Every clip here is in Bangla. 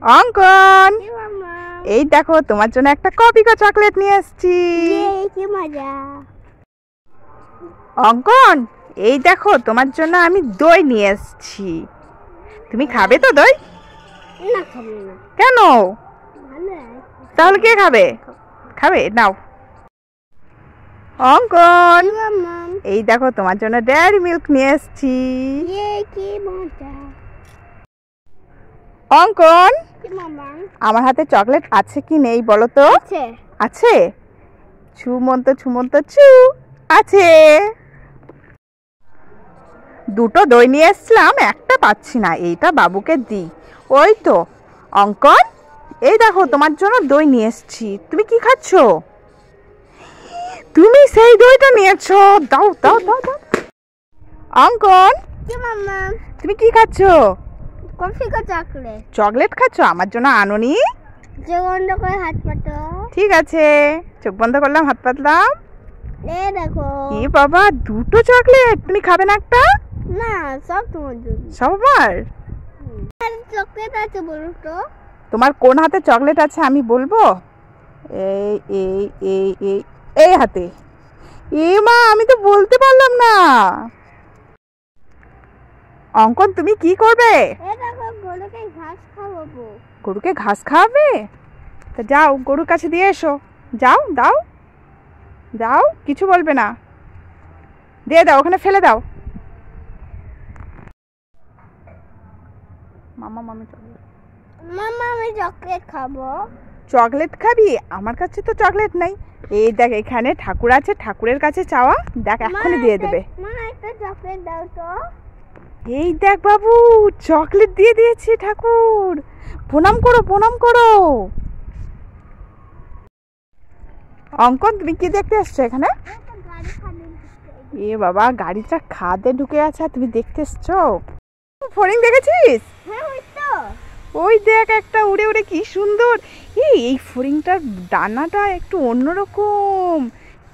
অঙ্কন, এই দেখো তোমার জন্য একটা কপিকো চকলেট নিয়ে এসেছি। কি মজা। অঙ্কন, এই দেখো তোমার জন্য আমি দই নিয়ে এসেছি। তুমি খাবে তো দই? না খাবো না। কেন? তাহলে কে খাবে? খাবে, নাও। অঙ্কন, এই দেখো তোমার জন্য ডেয়ারি মিল্ক নিয়ে এসেছি। কি মজা। অঙ্কন, আমার হাতে চকলেট আছে কি নেই বলো তো? আছে। ছুমন্ত ছুমন্ত ছু আছে। দুটো দই নিয়ে এসছিলাম, একটা পাচ্ছি না, এইটা বাবুকে দিই। ওই তো। অঙ্কন, এই দেখো তোমার জন্য দই নিয়ে এসছি। তুমি কি খাচ্ছ? তুমি সেই দইটা নিয়েছো, দাও দাও দাও দাও। অঙ্কন, তুমি কি খাচ্ছ? কফিকো চকলেট। চকলেট খাচ্ছ? আমার জন্য আনোনি? চোখ বন্ধ করে হাত পাতো। ঠিক আছে, চোখ বন্ধ করলাম, হাত পাতলাম। এই দেখো। এ বাবা, দুটো চকলেট। তুমি খাবে না একটা? না, সব তোমার জন্য। সব আমার? চকলেট আছে বলো তো। তোমার কোন হাতে চকলেট আছে আমি বলবো? এই এই এই এই এই হাতে। এ মা, আমি তো বলতে পারলাম না। অঙ্কন, তুমি কি করবে? এই দেখো, গরুকে ঘাস খাওয়াবো। গরুকে ঘাস খাওয়াবে? তা যাও, গরুর কাছে দিয়ে এসো। যাও, দাও দাও, কিছু বলবে না। দিয়ে দাও, ওখানে ফেলে দাও। মামা মামি চকলেট। মামা, আমি চকলেট খাবো। চকলেট খাবি? আমার কাছে তো চকলেট নাই। এই দেখ, এখানে ঠাকুর আছে, ঠাকুরের কাছে চাওয়া, দেখ এক্ষুনি দিয়ে দেবে। মা, একটা চকলেট দাও তো। এই দেখ বাবু, চকলেট দিয়ে দিয়েছি ঠাকুর। প্রণাম করো, প্রণাম করো। অঙ্কন, তুমি কি দেখতে এসছো এখানে? এ বাবা, গাড়িটা খাদে ঢুকে আছে আর তুমি দেখতে এসছো? ফড়িং দেখেছিস? ওই দেখ, একটা উড়ে উড়ে কি সুন্দর। এই ফড়িংটার ডানাটা একটু অন্যরকম,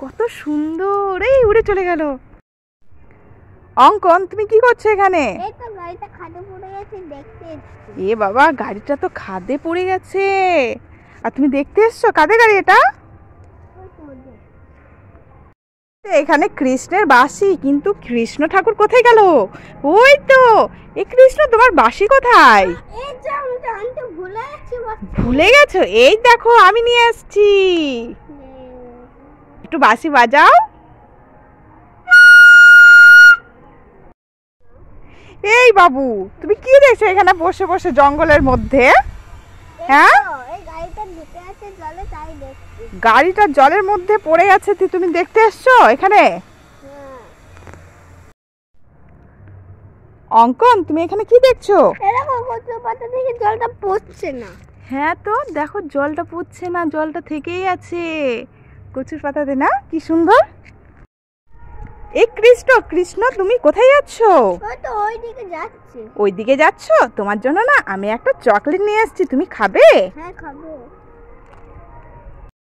কত সুন্দর। এই উড়ে চলে গেল। অঙ্কন, তুমি কি করছো এখানে? এই তো গাড়িটা খাদে পড়ে গেছে, দেখতে এসেছি। এ বাবা, গাড়িটা তো খাদে পড়ে গেছে আর তুমি দেখতে এসছো? কাদের গাড়ি এটা? এখানে কৃষ্ণের বাঁশি, কিন্তু কৃষ্ণ ঠাকুর কোথায় গেল? ওই তো। এই কৃষ্ণ, তোমার বাঁশি কোথায়? ভুলে গেছো? এই দেখো, আমি নিয়ে আসছি। একটু বাঁশি বাজাও। এই বাবু, তুমি কি দেখছো এখানে বসে বসে জঙ্গলের মধ্যে? হ্যাঁ, গাড়িটা জলের মধ্যে পড়ে গেছে, তুমি দেখতে এসছো এখানে? অঙ্কন, তুমি এখানে কি দেখছো? জলটা পড়ছে না। হ্যাঁ তো, দেখো জলটা পড়ছে না, জলটা থেকেই আছে কচুর পাতাতে। না, কি সুন্দর। এই কৃষ্ণ, কৃষ্ণ, তুমি কোথায় যাচ্ছো? ওইদিকে যাচ্ছো? তোমার জন্য না আমি একটা চকলেট নিয়ে এসেছি, তুমি খাবে? হ্যাঁ, খাবো।